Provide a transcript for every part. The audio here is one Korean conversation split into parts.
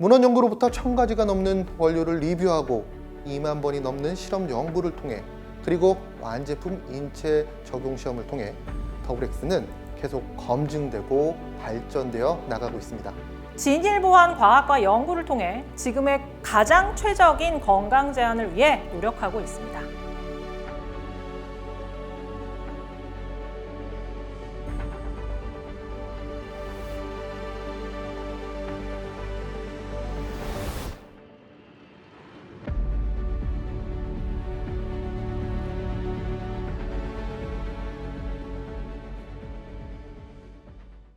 문헌 연구로부터 1000가지가 넘는 원료를 리뷰하고 2만 번이 넘는 실험 연구를 통해 그리고 완제품 인체 적용 시험을 통해 더블엑스는 계속 검증되고 발전되어 나가고 있습니다. 진일보한 과학과 연구를 통해 지금의 가장 최적인 건강 제한을 위해 노력하고 있습니다.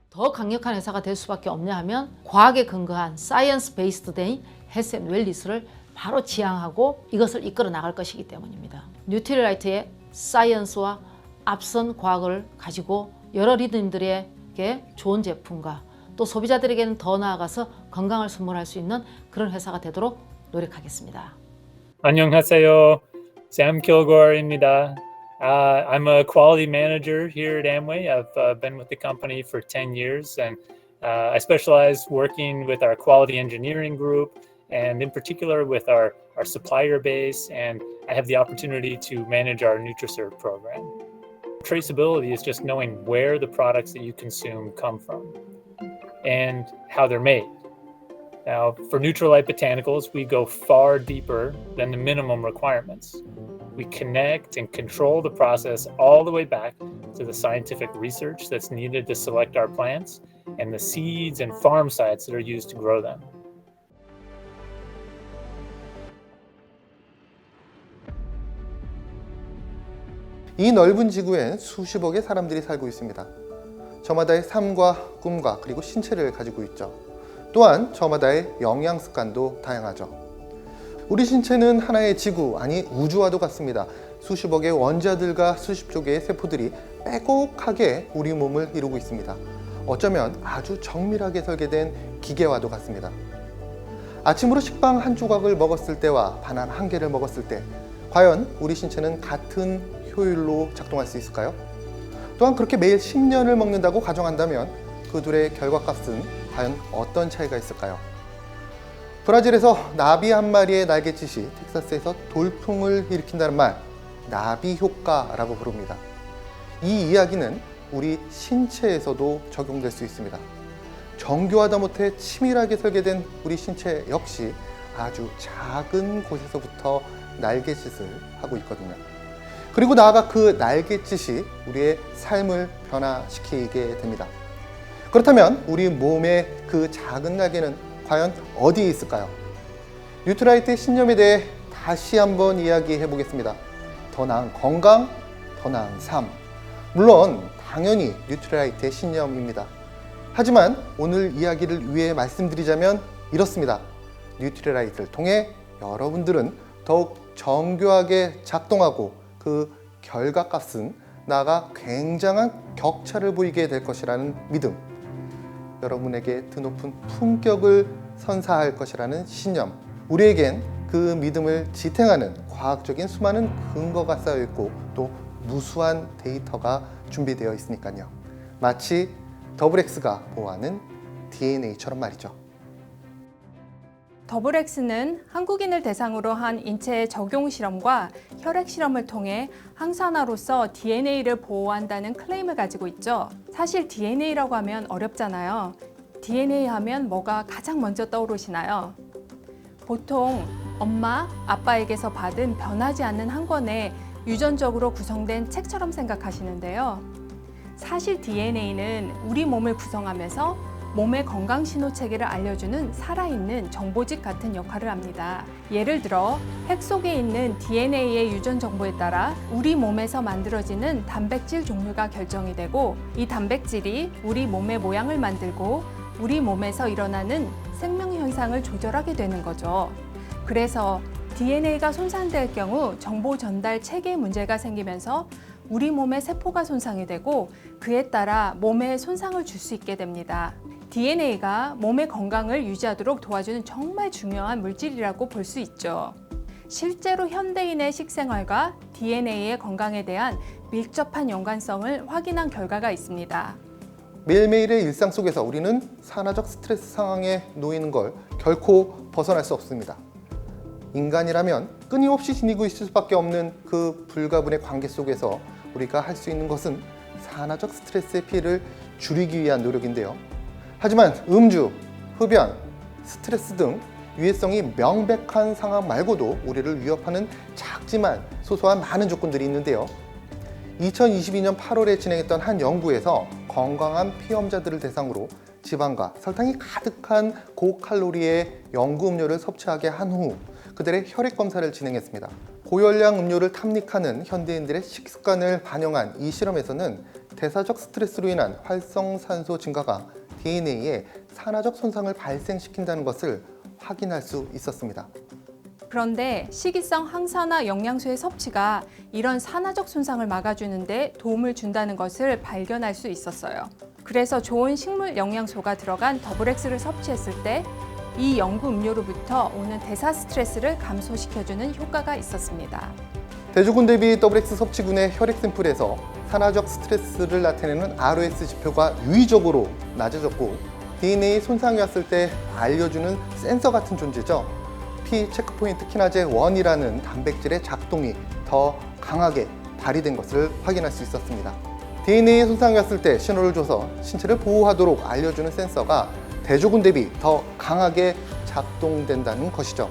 더 강력한 회사가 될 수밖에 없냐 하면 과학에 근거한 사이언스 베이스드 된 헬스 앤 웰니스를 바로 지향하고 이것을 이끌어 나갈 것이기 때문입니다. 뉴트리라이트의 사이언스와 앞선 과학을 가지고 여러 리더님들에게 좋은 제품과 또 소비자들에게는 더 나아가서 건강을 선물할 수 있는 그런 회사가 되도록 노력하겠습니다. 안녕하세요. Sam Kilgore입니다. I'm a quality manager here at Amway. I've been with the company for 10 years, and I specialize working with our quality engineering group, and in particular with our supplier base, and I have the opportunity to manage our NutriServe program. Traceability is just knowing where the products that you consume come from and how they're made. Now, for Nutrilite Botanicals, we go far deeper than the minimum requirements. We connect and control the process all the way back to the scientific research that's needed to select our plants and the seeds and farm sites that are used to grow them. 이 넓은 지구엔 수십억의 사람들이 살고 있습니다. 저마다의 삶과 꿈과 그리고 신체를 가지고 있죠. 또한 저마다의 영양 습관도 다양하죠. 우리 신체는 하나의 지구, 아니 우주와도 같습니다. 수십억의 원자들과 수십조 개의 세포들이 빼곡하게 우리 몸을 이루고 있습니다. 어쩌면 아주 정밀하게 설계된 기계와도 같습니다. 아침으로 식빵 한 조각을 먹었을 때와 바나나 한 개를 먹었을 때 과연 우리 신체는 같은 효율로 작동할 수 있을까요? 또한 그렇게 매일 10년을 먹는다고 가정한다면 그 둘의 결과값은 과연 어떤 차이가 있을까요? 브라질에서 나비 한 마리의 날갯짓이 텍사스에서 돌풍을 일으킨다는 말, 나비 효과라고 부릅니다. 이 이야기는 우리 신체에서도 적용될 수 있습니다. 정교하다 못해 치밀하게 설계된 우리 신체 역시 아주 작은 곳에서부터 날갯짓을 하고 있거든요. 그리고 나아가 그 날갯짓이 우리의 삶을 변화시키게 됩니다. 그렇다면 우리 몸의 그 작은 날개는 과연 어디에 있을까요? 뉴트라이트의 신념에 대해 다시 한번 이야기해 보겠습니다. 더 나은 건강, 더 나은 삶. 물론 당연히 뉴트라이트의 신념입니다. 하지만 오늘 이야기를 위해 말씀드리자면 이렇습니다. 뉴트라이트를 통해 여러분들은 더욱 정교하게 작동하고 그 결과값은 나아가 굉장한 격차를 보이게 될 것이라는 믿음, 여러분에게 드높은 품격을 선사할 것이라는 신념, 우리에겐 그 믿음을 지탱하는 과학적인 수많은 근거가 쌓여 있고 또 무수한 데이터가 준비되어 있으니까요. 마치 더블엑스가 보호하는 DNA처럼 말이죠. 더블엑스는 한국인을 대상으로 한 인체 적용 실험과 혈액 실험을 통해 항산화로서 DNA를 보호한다는 클레임을 가지고 있죠. 사실 DNA라고 하면 어렵잖아요. DNA 하면 뭐가 가장 먼저 떠오르시나요? 보통 엄마, 아빠에게서 받은 변하지 않는 한 권의 유전적으로 구성된 책처럼 생각하시는데요. 사실 DNA는 우리 몸을 구성하면서 몸의 건강 신호 체계를 알려주는 살아있는 정보집 같은 역할을 합니다. 예를 들어 핵 속에 있는 DNA의 유전 정보에 따라 우리 몸에서 만들어지는 단백질 종류가 결정이 되고 이 단백질이 우리 몸의 모양을 만들고 우리 몸에서 일어나는 생명 현상을 조절하게 되는 거죠. 그래서 DNA가 손상될 경우 정보 전달 체계에 문제가 생기면서 우리 몸의 세포가 손상이 되고 그에 따라 몸에 손상을 줄 수 있게 됩니다. DNA가 몸의 건강을 유지하도록 도와주는 정말 중요한 물질이라고 볼 수 있죠. 실제로 현대인의 식생활과 DNA의 건강에 대한 밀접한 연관성을 확인한 결과가 있습니다. 매일매일의 일상 속에서 우리는 산화적 스트레스 상황에 놓이는 걸 결코 벗어날 수 없습니다. 인간이라면 끊임없이 지니고 있을 수밖에 없는 그 불가분의 관계 속에서 우리가 할 수 있는 것은 산화적 스트레스의 피해를 줄이기 위한 노력인데요. 하지만 음주, 흡연, 스트레스 등 유해성이 명백한 상황 말고도 우리를 위협하는 작지만 소소한 많은 조건들이 있는데요. 2022년 8월에 진행했던 한 연구에서 건강한 피험자들을 대상으로 지방과 설탕이 가득한 고칼로리의 연구 음료를 섭취하게 한 후 그들의 혈액 검사를 진행했습니다. 고열량 음료를 탐닉하는 현대인들의 식습관을 반영한 이 실험에서는 대사적 스트레스로 인한 활성산소 증가가 DNA에 산화적 손상을 발생시킨다는 것을 확인할 수 있었습니다. 그런데 식이성 항산화 영양소의 섭취가 이런 산화적 손상을 막아주는데 도움을 준다는 것을 발견할 수 있었어요. 그래서 좋은 식물 영양소가 들어간 더블X를 섭취했을 때 이 연구 음료로부터 오는 대사 스트레스를 감소시켜주는 효과가 있었습니다. 대조군 대비 더블X 섭취군의 혈액 샘플에서 산화적 스트레스를 나타내는 ROS 지표가 유의적으로 낮아졌고 DNA 손상이 왔을 때 알려주는 센서 같은 존재죠. 피 체크포인트 키나제 1이라는 단백질의 작동이 더 강하게 발휘된 것을 확인할 수 있었습니다. DNA 손상이 왔을 때 신호를 줘서 신체를 보호하도록 알려주는 센서가 대조군 대비 더 강하게 작동된다는 것이죠.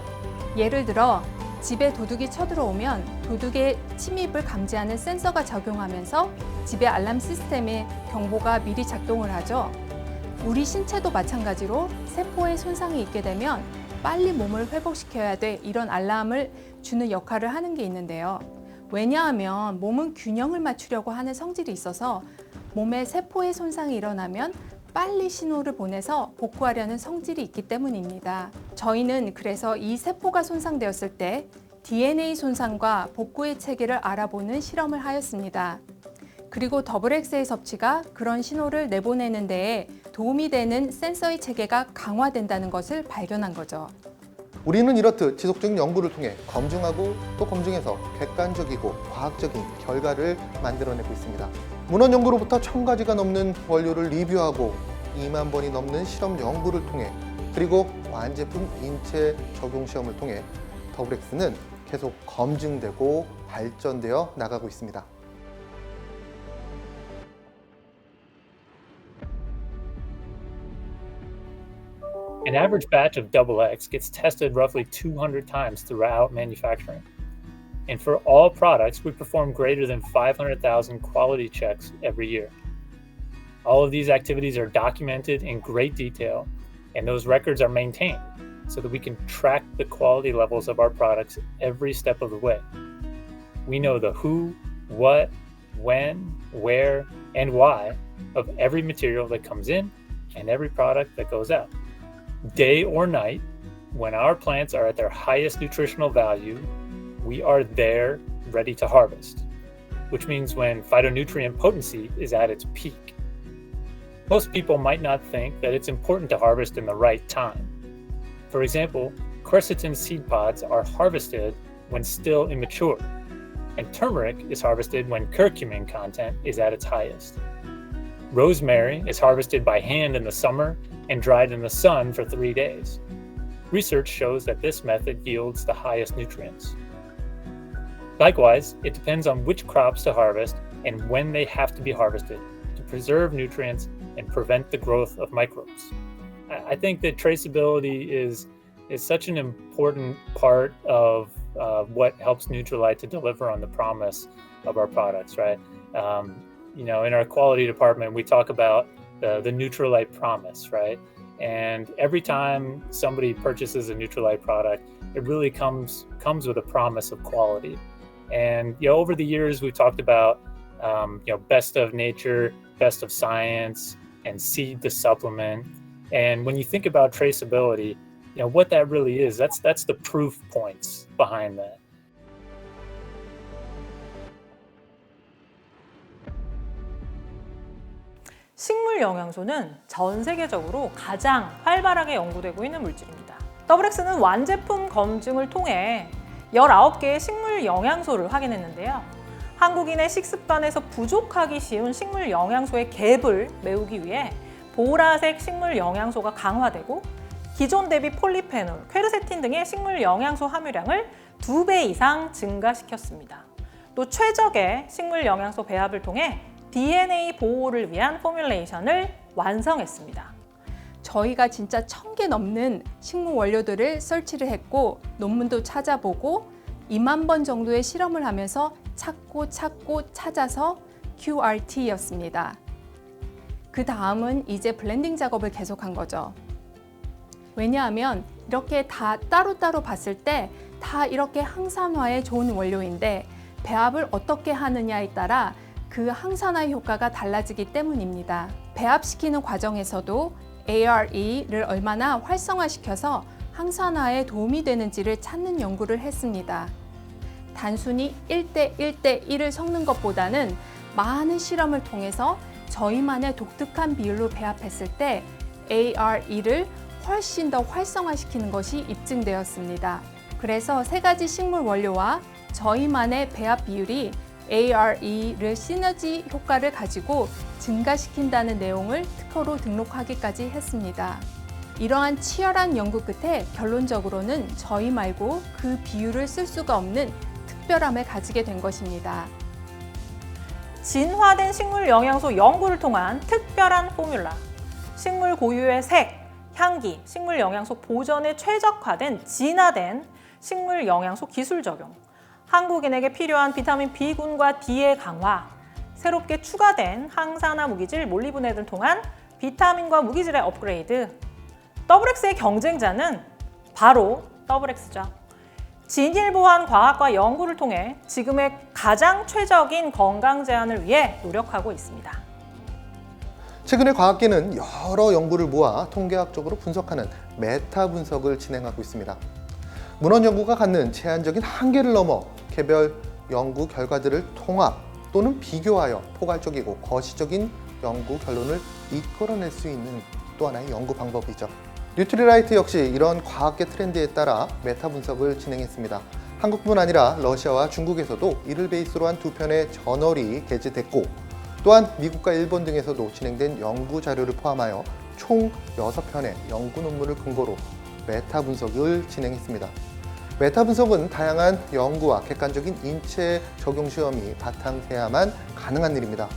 예를 들어 집에 도둑이 쳐들어오면 도둑의 침입을 감지하는 센서가 작용하면서 집의 알람 시스템에 경보가 미리 작동을 하죠. 우리 신체도 마찬가지로 세포에 손상이 있게 되면 빨리 몸을 회복시켜야 돼 이런 알람을 주는 역할을 하는 게 있는데요. 왜냐하면 몸은 균형을 맞추려고 하는 성질이 있어서 몸에 세포의 손상이 일어나면 빨리 신호를 보내서 복구하려는 성질이 있기 때문입니다. 저희는 그래서 이 세포가 손상되었을 때 DNA 손상과 복구의 체계를 알아보는 실험을 하였습니다. 그리고 더블X의 섭취가 그런 신호를 내보내는 데에 도움이 되는 센서의 체계가 강화된다는 것을 발견한 거죠. 우리는 이렇듯 지속적인 연구를 통해 검증하고 또 검증해서 객관적이고 과학적인 결과를 만들어내고 있습니다. 문헌 연구로부터 1000가지가 넘는 원료를 리뷰하고 2만 번이 넘는 실험 연구를 통해 그리고 완제품 인체 적용 시험을 통해 더블X는 계속 검증되고 발전되어 나가고 있습니다. An average batch of XX gets tested roughly 200 times throughout manufacturing. And for all products, we perform greater than 500,000 quality checks every year. All of these activities are documented in great detail, and those records are maintained so that we can track the quality levels of our products every step of the way. We know the who, what, when, where, and why of every material that comes in and every product that goes out. Day or night, when our plants are at their highest nutritional value, we are there ready to harvest, which means when phytonutrient potency is at its peak. Most people might not think that it's important to harvest in the right time. For example, quercetin seed pods are harvested when still immature, and turmeric is harvested when curcumin content is at its highest. Rosemary is harvested by hand in the summer and dried in the sun for 3 days. Research shows that this method yields the highest nutrients. Likewise, it depends on which crops to harvest and when they have to be harvested to preserve nutrients and prevent the growth of microbes. I think that traceability is such an important part of what helps Nutrilite to deliver on the promise of our products, right? In our quality department, we talk about the Nutrilite promise, right? And every time somebody purchases a Nutrilite product, it really comes with a promise of quality. And over the years, we've talked about best of nature, best of science, and seed to supplement. And when you think about traceability, what that really is, that's the proof points behind that. 식물 영양소는 전 세계적으로 가장 활발하게 연구되고 있는 물질입니다. 더블X는 완제품 검증을 통해 19개의 식물 영양소를 확인했는데요. 한국인의 식습관에서 부족하기 쉬운 식물 영양소의 갭을 메우기 위해 보라색 식물 영양소가 강화되고 기존 대비 폴리페놀, 퀘르세틴 등의 식물 영양소 함유량을 2배 이상 증가시켰습니다. 또 최적의 식물 영양소 배합을 통해 DNA 보호를 위한 포뮬레이션을 완성했습니다. 저희가 진짜 1000개 넘는 식물 원료들을 설치를 했고 논문도 찾아보고 2만 번 정도의 실험을 하면서 찾고 찾아서 QRT였습니다. 그 다음은 이제 블렌딩 작업을 계속한 거죠. 왜냐하면 이렇게 다 따로따로 봤을 때 다 이렇게 항산화에 좋은 원료인데 배합을 어떻게 하느냐에 따라 그 항산화 효과가 달라지기 때문입니다. 배합시키는 과정에서도 ARE를 얼마나 활성화시켜서 항산화에 도움이 되는지를 찾는 연구를 했습니다. 단순히 1대1대1을 섞는 것보다는 많은 실험을 통해서 저희만의 독특한 비율로 배합했을 때 ARE를 훨씬 더 활성화시키는 것이 입증되었습니다. 그래서 3가지 식물 원료와 저희만의 배합 비율이 ARE를 시너지 효과를 가지고 증가시킨다는 내용을 특허로 등록하기까지 했습니다. 이러한 치열한 연구 끝에 결론적으로는 저희 말고 그 비율을 쓸 수가 없는 특별함을 가지게 된 것입니다. 진화된 식물 영양소 연구를 통한 특별한 포뮬라, 식물 고유의 색, 향기, 식물 영양소 보존에 최적화된 진화된 식물 영양소 기술 적용, 한국인에게 필요한 비타민 B군과 D의 강화, 새롭게 추가된 항산화 무기질 몰리브덴을 통한 비타민과 무기질의 업그레이드. 더블엑스의 경쟁자는 바로 더블엑스죠. 진일보한 과학과 연구를 통해 지금의 가장 최적인 건강 제한을 위해 노력하고 있습니다. 최근에 과학계는 여러 연구를 모아 통계학적으로 분석하는 메타 분석을 진행하고 있습니다. 문헌 연구가 갖는 제한적인 한계를 넘어 개별 연구 결과들을 통합 또는 비교하여 포괄적이고 거시적인 연구 결론을 이끌어낼 수 있는 또 하나의 연구 방법이죠. 뉴트리라이트 역시 이런 과학계 트렌드에 따라 메타 분석을 진행했습니다. 한국뿐 아니라 러시아와 중국에서도 이를 베이스로 한 2편의 저널이 게재됐고 또한 미국과 일본 등에서도 진행된 연구 자료를 포함하여 총 6편의 연구 논문을 근거로 메타 분석을 진행했습니다. 메타 분석은 다양한 연구와 객관적인 인체 적용 시험이 바탕돼야만 가능한 일입니다.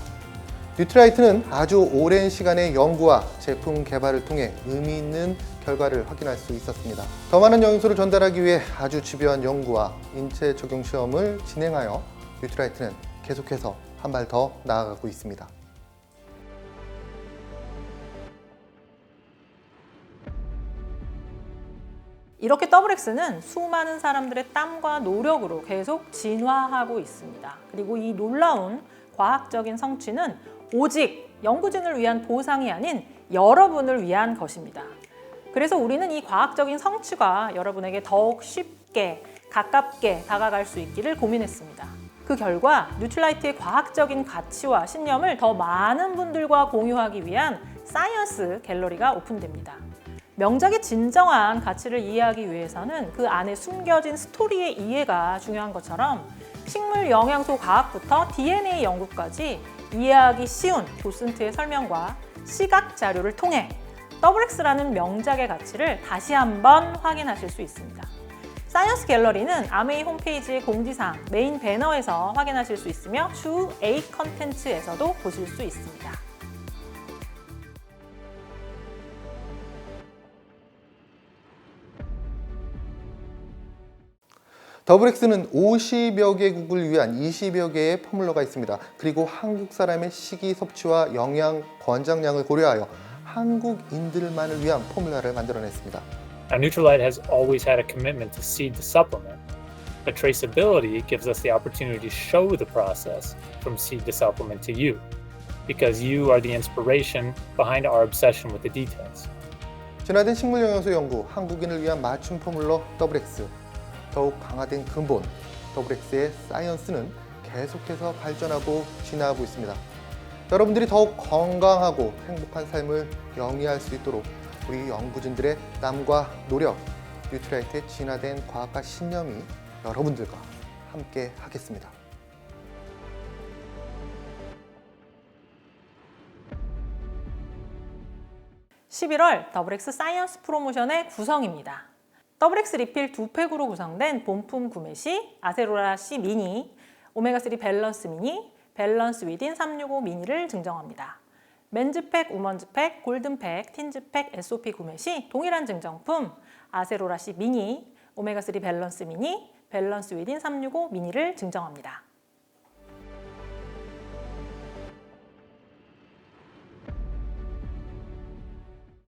뉴트라이트는 아주 오랜 시간의 연구와 제품 개발을 통해 의미 있는 결과를 확인할 수 있었습니다. 더 많은 영양소를 전달하기 위해 아주 집요한 연구와 인체 적용 시험을 진행하여 뉴트라이트는 계속해서 한 발 더 나아가고 있습니다. 이렇게 더블엑스는 수많은 사람들의 땀과 노력으로 계속 진화하고 있습니다. 그리고 이 놀라운 과학적인 성취는 오직 연구진을 위한 보상이 아닌 여러분을 위한 것입니다. 그래서 우리는 이 과학적인 성취가 여러분에게 더욱 쉽게, 가깝게 다가갈 수 있기를 고민했습니다. 그 결과 뉴트라이트의 과학적인 가치와 신념을 더 많은 분들과 공유하기 위한 사이언스 갤러리가 오픈됩니다. 명작의 진정한 가치를 이해하기 위해서는 그 안에 숨겨진 스토리의 이해가 중요한 것처럼 식물 영양소 과학부터 DNA 연구까지 이해하기 쉬운 도슨트의 설명과 시각 자료를 통해 더블엑스라는 명작의 가치를 다시 한번 확인하실 수 있습니다. 사이언스 갤러리는 아메이 홈페이지의 공지사항, 메인 배너에서 확인하실 수 있으며 추후 A 컨텐츠에서도 보실 수 있습니다. 더블엑스는 50여 개국을 위한 20여 개의 포뮬러가 있습니다. 그리고 한국 사람의 식이 섭취와 영양 권장량을 고려하여 한국인들만을 위한 포뮬러를 만들어냈습니다. Now, Nutrilite has always had a commitment to seed the supplement, but traceability gives us the opportunity to show the process from seed to supplement to you, because you are the inspiration behind our obsession with the details. 진화된 식물 영양소 연구, 한국인을 위한 맞춤 포뮬러 더블엑스, 더욱 강화된 근본, 더블엑스의 사이언스는 계속해서 발전하고 진화하고 있습니다. 여러분들이 더욱 건강하고 행복한 삶을 영위할 수 있도록 우리 연구진들의 땀과 노력, 뉴트라이트의 진화된 과학과 신념이 여러분들과 함께 하겠습니다. 11월 더블X 사이언스 프로모션의 구성입니다. 더블X 리필 2팩으로 구성된 본품 구매 시 아세로라 C 미니, 오메가3 밸런스 미니, 밸런스 위딘 365 미니를 증정합니다. 맨즈팩, 우먼즈팩, 골든팩, 틴즈팩, SOP 구매 시 동일한 증정품 아세로라 C 미니, 오메가3 밸런스 미니, 밸런스 위딘 365 미니를 증정합니다.